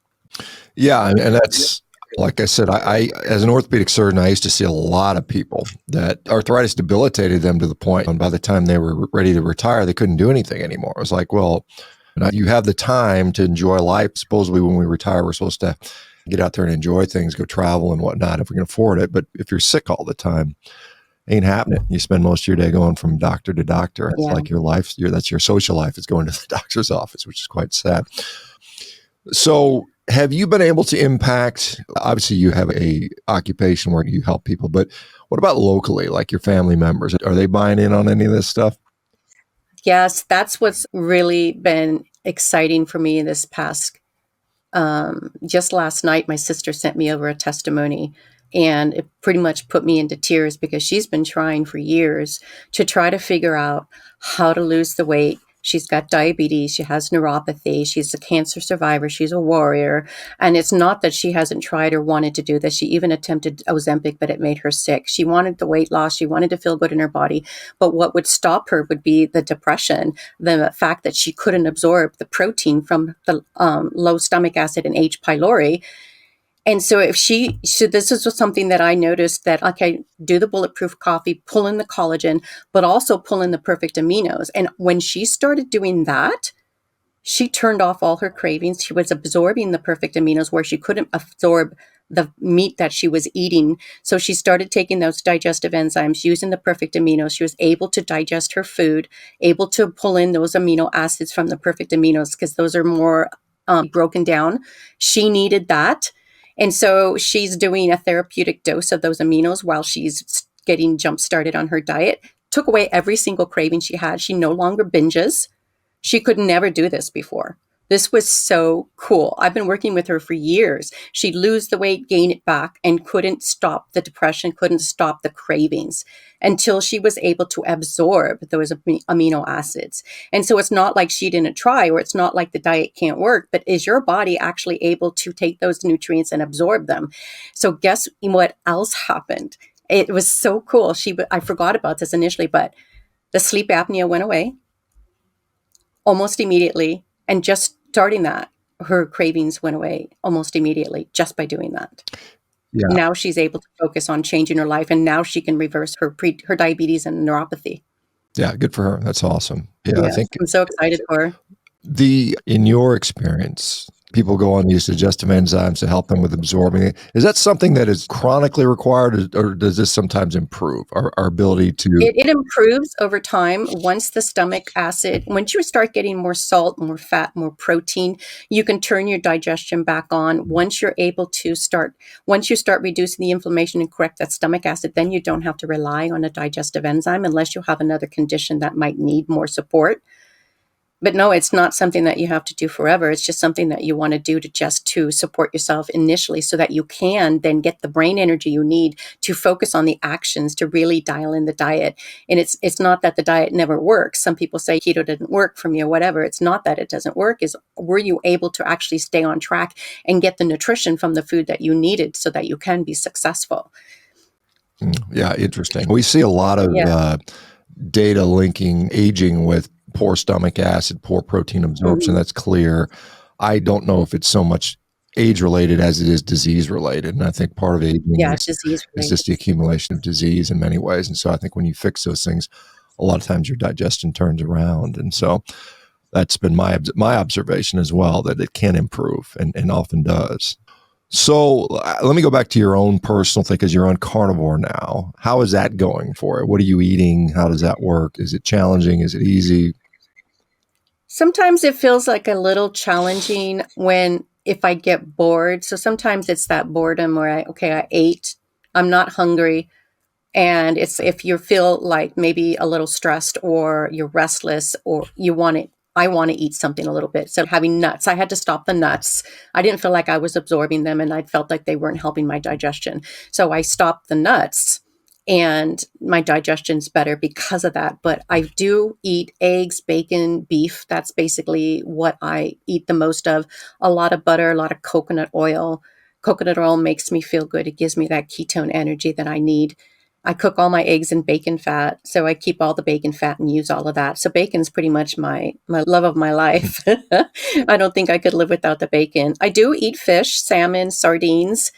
Yeah. And that's, like I said, I as an orthopedic surgeon, I used to see a lot of people that arthritis debilitated them to the point, and by the time they were ready to retire, they couldn't do anything anymore. It was like, well, you have the time to enjoy life. Supposedly when we retire, we're supposed to get out there and enjoy things, go travel and whatnot if we can afford it. But if you're sick all the time, ain't happening. You spend most of your day going from doctor to doctor. It's like your life, that's your social life, is going to the doctor's office, which is quite sad. So have you been able to impact, obviously you have a occupation where you help people, but what about locally, like your family members? Are they buying in on any of this stuff? Yes, that's what's really been exciting for me in this past. Just last night, my sister sent me over a testimony, and it pretty much put me into tears because she's been trying for years to try to figure out how to lose the weight. She's got diabetes. She has neuropathy. She's a cancer survivor. She's a warrior. And it's not that she hasn't tried or wanted to do this. She even attempted Ozempic, but it made her sick. She wanted the weight loss. She wanted to feel good in her body. But what would stop her would be the depression, the fact that she couldn't absorb the protein from the low stomach acid and H. pylori. And so this is something that I noticed that, okay, do the bulletproof coffee, pull in the collagen, but also pull in the perfect aminos. And when she started doing that, she turned off all her cravings. She was absorbing the perfect aminos where she couldn't absorb the meat that she was eating. So she started taking those digestive enzymes, using the perfect aminos. She was able to digest her food, able to pull in those amino acids from the perfect aminos because those are more broken down. She needed that. And so she's doing a therapeutic dose of those aminos while she's getting jump started on her diet. Took away every single craving she had. She no longer binges. She could never do this before. This was so cool. I've been working with her for years. She'd lose the weight, gain it back, and couldn't stop the depression, couldn't stop the cravings until she was able to absorb those amino acids. And so it's not like she didn't try, or it's not like the diet can't work, but is your body actually able to take those nutrients and absorb them? So guess what else happened? It was so cool. I forgot about this initially, but the sleep apnea went away almost immediately. And just starting that, her cravings went away almost immediately just by doing that. Yeah. Now she's able to focus on changing her life, and now she can reverse her diabetes and neuropathy. Yeah, good for her. That's awesome. Yeah, I think I'm so excited for her. in your experience, people go on these digestive enzymes to help them with absorbing it. Is that something that is chronically required, or does this sometimes improve our ability to? It improves over time once the stomach acid, once you start getting more salt, more fat, more protein, you can turn your digestion back on. Once you start reducing the inflammation and correct that stomach acid, then you don't have to rely on a digestive enzyme unless you have another condition that might need more support. But no, it's not something that you have to do forever. It's just something that you want to do to support yourself initially so that you can then get the brain energy you need to focus on the actions to really dial in the diet. And it's not that the diet never works. Some people say keto didn't work for me or whatever. It's not that it doesn't work. Were you able to actually stay on track and get the nutrition from the food that you needed so that you can be successful? Yeah, interesting. We see a lot of data linking aging with poor stomach acid, poor protein absorption. That's clear. I don't know if it's so much age related as it is disease related. And I think part of aging is just the accumulation of disease in many ways. And so I think when you fix those things, a lot of times your digestion turns around. And so that's been my observation as well, that it can improve and often does. So let me go back to your own personal thing, because you're on Carnivore now. How is that going for you? What are you eating? How does that work? Is it challenging? Is it easy? Sometimes it feels like a little challenging if I get bored. So sometimes it's that boredom where I ate, I'm not hungry. And it's if you feel like maybe a little stressed or you're restless or I want to eat something a little bit. So having nuts, I had to stop the nuts. I didn't feel like I was absorbing them and I felt like they weren't helping my digestion. So I stopped the nuts and my digestion's better because of that. But I do eat eggs, bacon, beef. That's basically what I eat the most of. A lot of butter, a lot of coconut oil. Coconut oil makes me feel good. It gives me that ketone energy that I need. I cook all my eggs in bacon fat, so I keep all the bacon fat and use all of that. So bacon's pretty much my love of my life. I don't think I could live without the bacon. I do eat fish, salmon, sardines,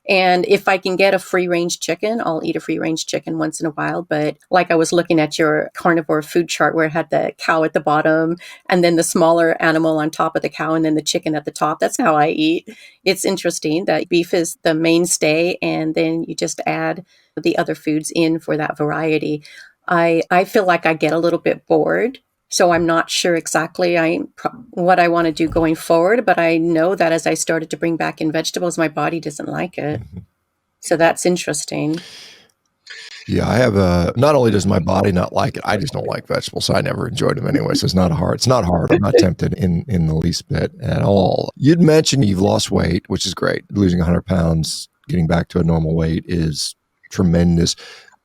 and if I can get a free-range chicken, I'll eat a free-range chicken once in a while. But like I was looking at your carnivore food chart where it had the cow at the bottom and then the smaller animal on top of the cow and then the chicken at the top. That's how I eat. It's interesting that beef is the mainstay and then you just add the other foods in for that variety. I feel like I get a little bit bored. So I'm not sure exactly what I want to do going forward, but I know that as I started to bring back in vegetables, my body doesn't like it. So that's interesting. Yeah, I have not only does my body not like it, I just don't like vegetables. So I never enjoyed them anyway. So it's not hard. I'm not tempted in the least bit at all. You'd mentioned you've lost weight, which is great. Losing 100 pounds, getting back to a normal weight is tremendous.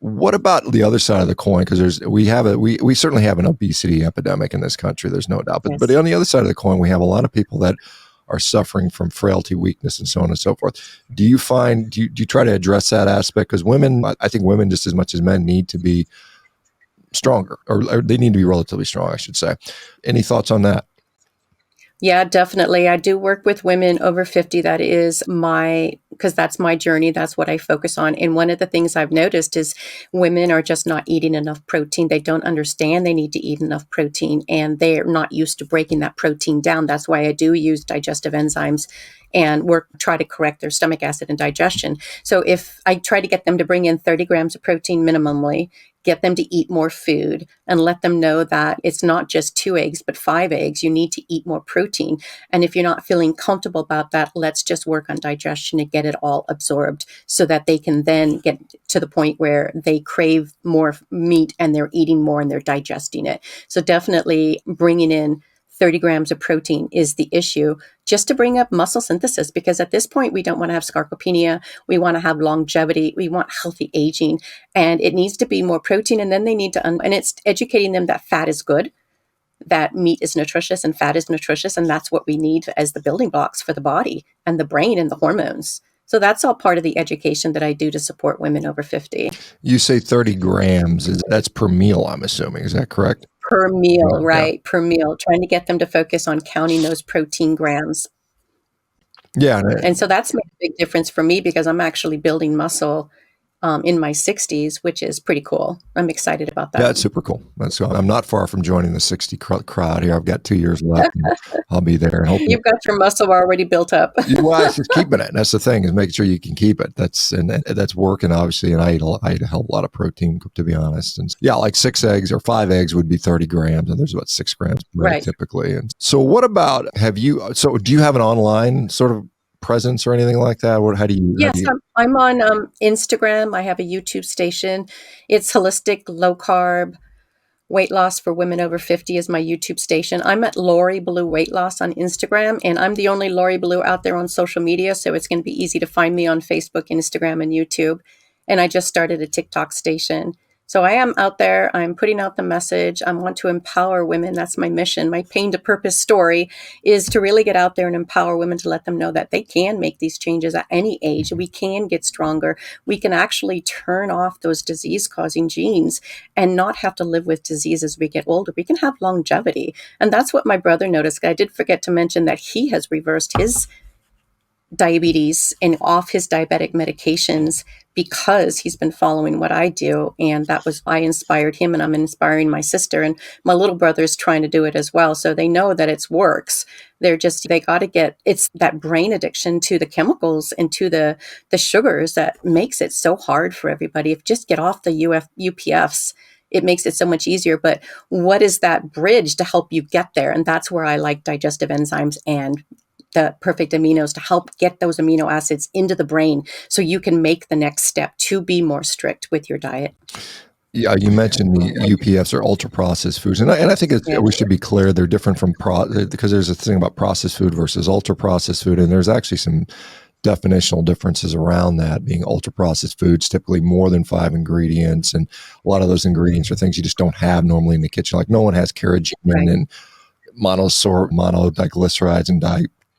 What about the other side of the coin? Because we certainly have an obesity epidemic in this country. There's no doubt. But on the other side of the coin, we have a lot of people that are suffering from frailty, weakness, and so on and so forth. Do you try to address that aspect? Because I think women just as much as men need to be stronger, or they need to be relatively strong, I should say. Any thoughts on that? Yeah, definitely. I do work with women over 50. That is because that's my journey. That's what I focus on. And one of the things I've noticed is women are just not eating enough protein. They don't understand they need to eat enough protein and they're not used to breaking that protein down. That's why I do use digestive enzymes and try to correct their stomach acid and digestion. So if I try to get them to bring in 30 grams of protein minimally, get them to eat more food, and let them know that it's not just 2 eggs, but 5 eggs. You need to eat more protein. And if you're not feeling comfortable about that, let's just work on digestion and get it all absorbed so that they can then get to the point where they crave more meat and they're eating more and they're digesting it. So definitely bringing in 30 grams of protein is the issue, just to bring up muscle synthesis, because at this point, we don't want to have sarcopenia. We want to have longevity. We want healthy aging, and it needs to be more protein. And then they need to, and it's educating them that fat is good, that meat is nutritious and fat is nutritious. And that's what we need as the building blocks for the body and the brain and the hormones. So that's all part of the education that I do to support women over 50. You say 30 grams. That's per meal, I'm assuming. Is that correct? Per meal, right? Yeah. Per meal, trying to get them to focus on counting those protein grams. Yeah. And so that's made a big difference for me because I'm actually building muscle in my 60s, which is pretty cool. I'm excited about that. Yeah, it's super cool. I'm not far from joining the 60 crowd here. I've got 2 years left. And I'll be there. You've got your muscle already built up. Well, it's just keeping it. And that's the thing, is making sure you can keep it. That's working, obviously. And I eat a hell of a lot of protein, to be honest. And yeah, like 6 eggs or 5 eggs would be 30 grams. And there's about 6 grams right. typically. And so what about, do you have an online sort of presence or anything like that? How do you? Yes, I'm on Instagram. I have a YouTube station. It's Holistic Low Carb Weight Loss for Women Over 50 is my YouTube station. I'm at Lori Balue Weight Loss on Instagram, and I'm the only Lori Balue out there on social media, so it's going to be easy to find me on Facebook, Instagram, and YouTube. And I just started a TikTok station. So I am out there. I'm putting out the message. I want to empower women. That's my mission. My pain to purpose story is to really get out there and empower women, to let them know that they can make these changes at any age. We can get stronger. We can actually turn off those disease-causing genes and not have to live with disease as we get older. We can have longevity. And that's what my brother noticed. I did forget to mention that he has reversed his diabetes and off his diabetic medications because he's been following what I do. And I inspired him, and I'm inspiring my sister, and my little brother's trying to do it as well. So they know that it works. They got to it's that brain addiction to the chemicals and to the sugars that makes it so hard for everybody. If just get off the UPFs, it makes it so much easier. But what is that bridge to help you get there? And that's where I like digestive enzymes and the perfect aminos to help get those amino acids into the brain so you can make the next step to be more strict with your diet. Yeah, you mentioned the UPFs or ultra processed foods, and I think we should be clear they're different from because there's a thing about processed food versus ultra processed food, and there's actually some definitional differences around that. Being ultra processed foods, typically more than 5 ingredients, and a lot of those ingredients are things you just don't have normally in the kitchen. Like no one has carrageenan and monodiglycerides and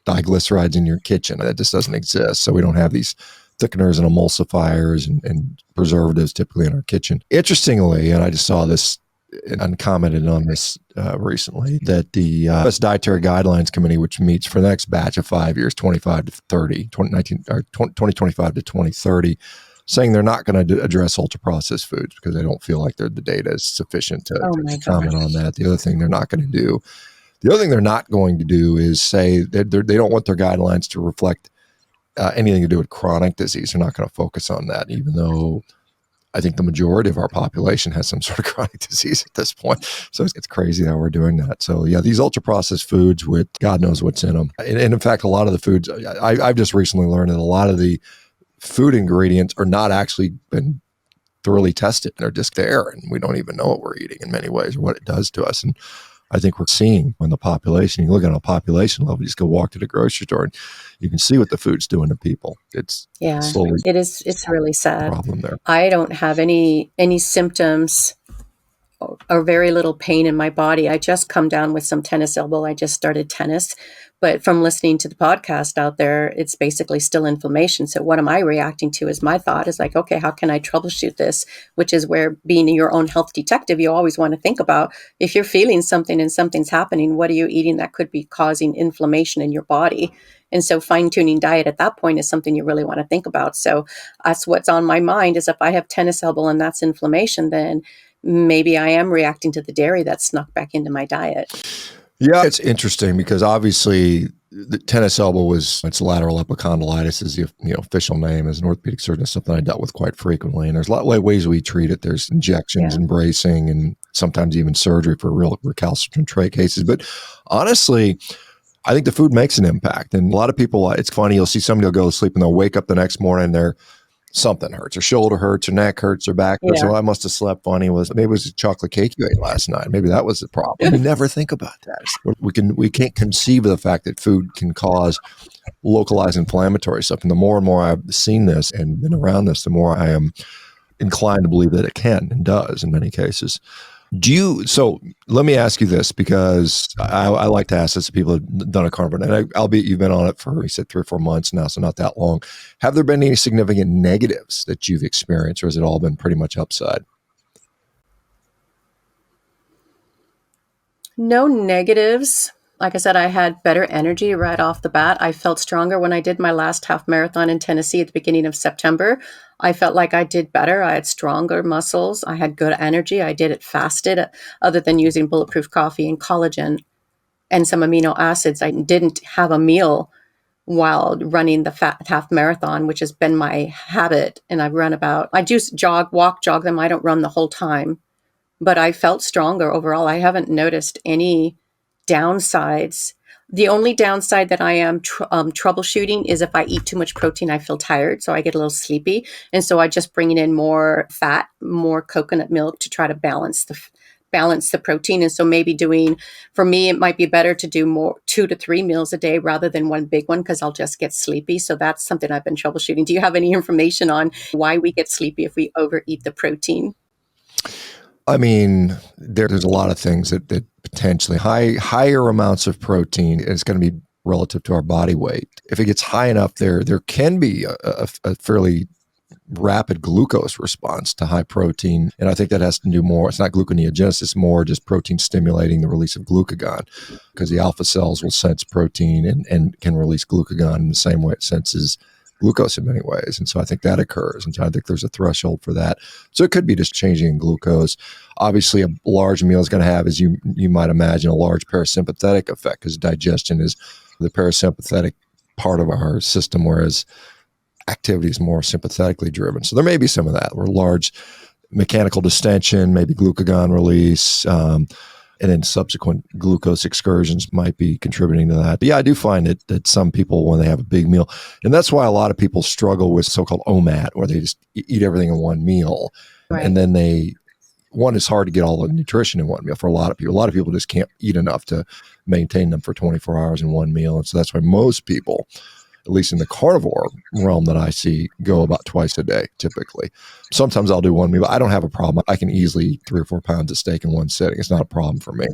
diglycerides in your kitchen. That just doesn't exist. So we don't have these thickeners and emulsifiers and preservatives typically in our kitchen. Interestingly, and I just saw this and uncommented on this recently, that the U.S. Dietary Guidelines Committee, which meets for the next batch of 5 years, 2025 to 2030, saying they're not going to address ultra-processed foods because they don't feel like the data is sufficient to comment on that. The other thing they're not going to do is say that they don't want their guidelines to reflect anything to do with chronic disease. They're not going to focus on that, even though I think the majority of our population has some sort of chronic disease at this point. So it's crazy how we're doing that. So yeah, these ultra-processed foods with God knows what's in them. And in fact, a lot of the foods, I've just recently learned that a lot of the food ingredients are not actually been thoroughly tested. They're just there, and we don't even know what we're eating in many ways or what it does to us. And I think we're seeing on the population, you look at a population level, you just go walk to the grocery store and you can see what the food's doing to people. It's really sad. Problem there. I don't have any symptoms or very little pain in my body. I just come down with some tennis elbow. I just started tennis. But from listening to the podcast out there, it's basically still inflammation. So what am I reacting to is my thought is like, okay, how can I troubleshoot this? Which is where being your own health detective, you always want to think about if you're feeling something and something's happening, what are you eating that could be causing inflammation in your body? And so fine-tuning diet at that point is something you really want to think about. So that's what's on my mind is if I have tennis elbow and that's inflammation, then maybe I am reacting to the dairy that snuck back into my diet. Yeah, it's interesting because obviously the tennis elbow was, it's lateral epicondylitis is the official name. As an orthopedic surgeon, it's something I dealt with quite frequently. And there's a lot of ways we treat it. There's injections and bracing and sometimes even surgery for real recalcitrant tray cases. But honestly, I think the food makes an impact. And a lot of people, it's funny, you'll see somebody will go to sleep and they'll wake up the next morning, something hurts, their shoulder hurts, their neck hurts, their back hurts. So I must have slept funny. Maybe it was a chocolate cake you ate last night. Maybe that was the problem. We never think about that. We can't conceive of the fact that food can cause localized inflammatory stuff. And the more and more I've seen this and been around this, the more I am inclined to believe that it can and does in many cases. So let me ask you this, because I like to ask this to people who've done a carnivore, and albeit you've been on it for, you said 3 or 4 months now, so not that long. Have there been any significant negatives that you've experienced, or has it all been pretty much upside? No negatives. Like I said, I had better energy right off the bat. I felt stronger when I did my last half marathon in Tennessee at the beginning of September. I felt like I did better. I had stronger muscles. I had good energy. I did it fasted, other than using bulletproof coffee and collagen and some amino acids. I didn't have a meal while running the half marathon, which has been my habit. And I just walk, jog them. I don't run the whole time, but I felt stronger overall. I haven't noticed any downsides. The only downside that I am troubleshooting is if I eat too much protein, I feel tired, so I get a little sleepy. And so I just bring in more fat, more coconut milk to try to balance the protein. And so maybe for me, it might be better to do more 2 to 3 meals a day rather than one big one, because I'll just get sleepy. So that's something I've been troubleshooting. Do you have any information on why we get sleepy if we overeat the protein? I mean, there's a lot of things that potentially higher amounts of protein is going to be relative to our body weight. If it gets high enough, there can be a fairly rapid glucose response to high protein. And I think that has to do more, it's not gluconeogenesis, it's more just protein stimulating the release of glucagon, because the alpha cells will sense protein and can release glucagon in the same way it senses glucose in many ways. And so I think that occurs. And so I think there's a threshold for that. So it could be just changing in glucose. Obviously, a large meal is going to have, as you might imagine, a large parasympathetic effect, because digestion is the parasympathetic part of our system, whereas activity is more sympathetically driven. So there may be some of that, where large mechanical distension, maybe glucagon release, and then subsequent glucose excursions might be contributing to that. But yeah, I do find that some people, when they have a big meal, and that's why a lot of people struggle with so-called OMAD, where they just eat everything in one meal. Right. And then it's hard to get all the nutrition in one meal for a lot of people. A lot of people just can't eat enough to maintain them for 24 hours in one meal. And so that's why most people, at least in the carnivore realm that I see, go about twice a day, typically. Sometimes I'll do one meal. I don't have a problem. I can easily eat 3 or 4 pounds of steak in one sitting. It's not a problem for me.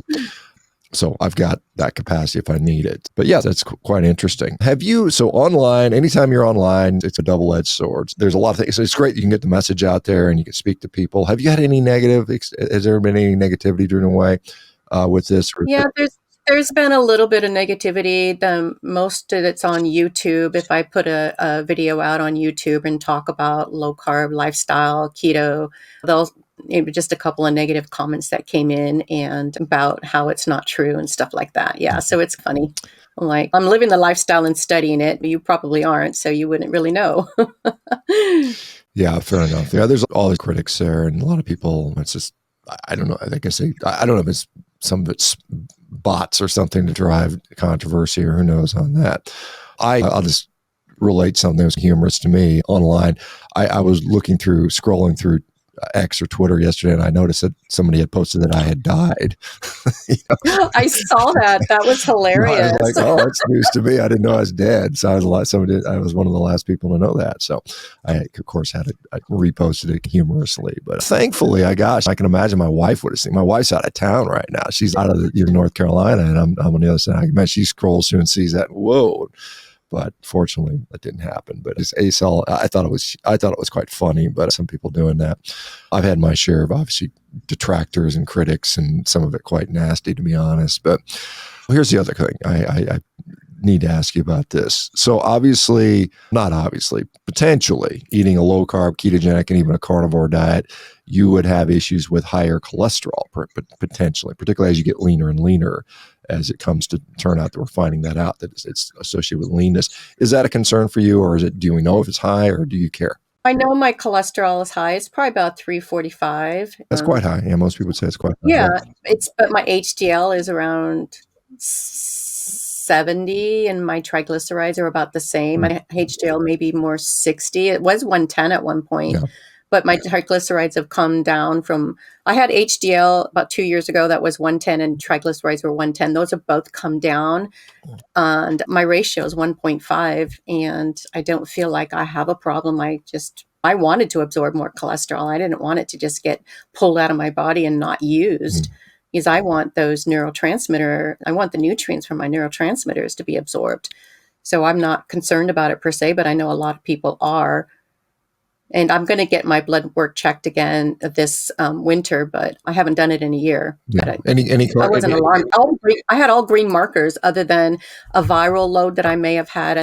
So I've got that capacity if I need it. But yeah, that's quite interesting. So online, anytime you're online, it's a double-edged sword. There's a lot of things. So it's great you can get the message out there and you can speak to people. Have you had any has there been any negativity during the way with this? Yeah, there's been a little bit of negativity. Most of it's on YouTube. If I put a video out on YouTube and talk about low carb lifestyle, keto, just a couple of negative comments that came in and about how it's not true and stuff like that. Yeah, so it's funny. Like, I'm living the lifestyle and studying it, but you probably aren't, so you wouldn't really know. Yeah, fair enough. Yeah, there's all the critics there, and a lot of people, it's just, I don't know. I don't know if it's some of it's bots or something to drive controversy, or who knows on that. I'll just relate something that was humorous to me online. I was scrolling through X or Twitter yesterday, and I noticed that somebody had posted that I had died. I saw that. That was hilarious. I was like, oh, that's news to me. I didn't know I was dead. So I was one of the last people to know that. So I, of course, I reposted it humorously. But thankfully, I can imagine my wife would have seen. My wife's out of town right now. She's out of North Carolina, and I'm on the other side. I imagine she scrolls through and sees that. Whoa. But fortunately, that didn't happen. But it's ASL. I thought it was quite funny. But some people doing that. I've had my share of obviously detractors and critics, and some of it quite nasty, to be honest. But here's the other thing. I need to ask you about this. So potentially eating a low carb, ketogenic, and even a carnivore diet, you would have issues with higher cholesterol potentially, particularly as you get leaner and leaner as it comes to turn out that we're finding that out, that it's associated with leanness. Is that a concern for you, or do we know if it's high, or do you care? I know my cholesterol is high. It's probably about 345. That's quite high. Yeah, most people would say it's quite high. Yeah, but my HDL is around 70 and my triglycerides are about the same. My HDL may be more 60. It was 110 at one point. Yeah. But my triglycerides have come down I had HDL about 2 years ago that was 110 and triglycerides were 110. Those have both come down. And my ratio is 1.5 and I don't feel like I have a problem. I wanted to absorb more cholesterol. I didn't want it to just get pulled out of my body and not used. Because I want I want the nutrients from my neurotransmitters to be absorbed. So I'm not concerned about it per se, but I know a lot of people are. And I'm going to get my blood work checked again this winter, but I haven't done it in a year. Yeah. But I wasn't alarmed. I had all green markers other than a viral load that I may have had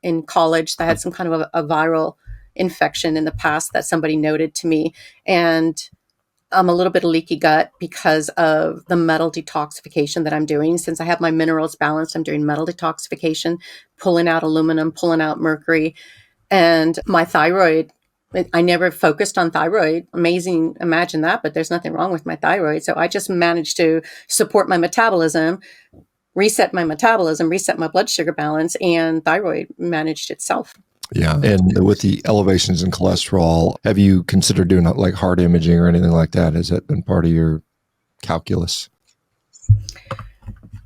in college. I had some kind of a viral infection in the past that somebody noted to me. And a little bit of leaky gut because of the metal detoxification that I'm doing. Since I have my minerals balanced, I'm doing metal detoxification, pulling out aluminum, pulling out mercury. And my thyroid, I never focused on thyroid. Amazing, imagine that, but there's nothing wrong with my thyroid. So I just managed to support my metabolism, reset my blood sugar balance, and thyroid managed itself. Yeah. And with the elevations in cholesterol, have you considered doing like heart imaging or anything like that? Has that been part of your calculus?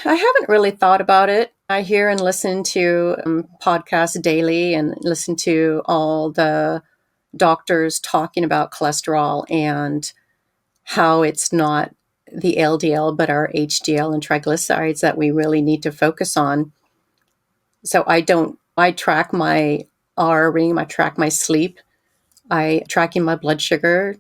I haven't really thought about it. I hear and listen to podcasts daily and listen to all the doctors talking about cholesterol and how it's not the LDL, but our HDL and triglycerides that we really need to focus on. So I track my R ring, I track my sleep, I tracking my blood sugar.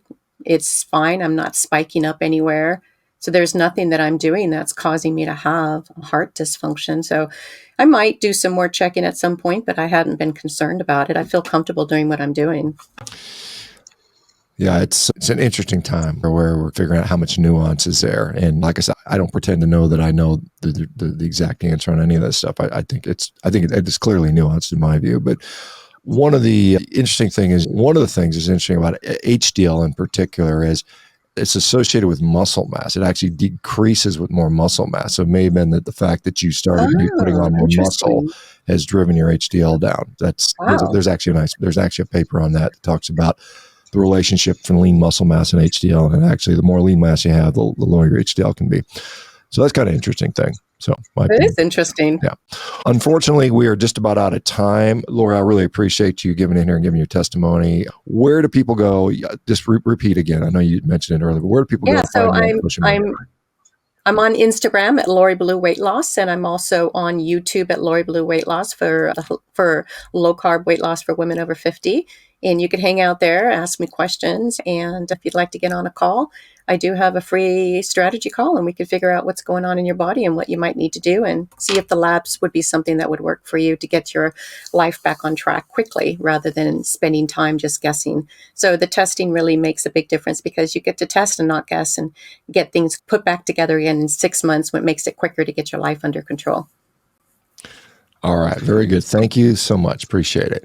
It's fine. I'm not spiking up anywhere. So there's nothing that I'm doing that's causing me to have heart dysfunction. So I might do some more checking at some point, but I hadn't been concerned about it. I feel comfortable doing what I'm doing. Yeah, it's an interesting time where we're figuring out how much nuance is there. And like I said, I don't pretend to know that I know the exact answer on any of that stuff. I think it's clearly nuanced in my view. But one of the things is interesting about HDL in particular is it's associated with muscle mass. It actually decreases with more muscle mass. So it may have been that the fact that you started putting on more muscle has driven your HDL down. There's actually a paper on that talks about the relationship from lean muscle mass and HDL. And actually, the more lean mass you have, the lower your HDL can be. So that's kind of an interesting thing. So it is interesting. Yeah. Unfortunately, we are just about out of time. Laura, I really appreciate you giving in here and giving your testimony. Where do people go? Just repeat again. I know you mentioned it earlier, but where do people go? So I'm on Instagram at Lori Balue Weight Loss, and I'm also on YouTube at Lori Balue Weight Loss for low carb weight loss for women over 50. And you can hang out there, ask me questions. And if you'd like to get on a call, I do have a free strategy call, and we can figure out what's going on in your body and what you might need to do and see if the labs would be something that would work for you to get your life back on track quickly rather than spending time just guessing. So the testing really makes a big difference because you get to test and not guess and get things put back together again in 6 months, what makes it quicker to get your life under control. All right. Very good. Thank you so much. Appreciate it.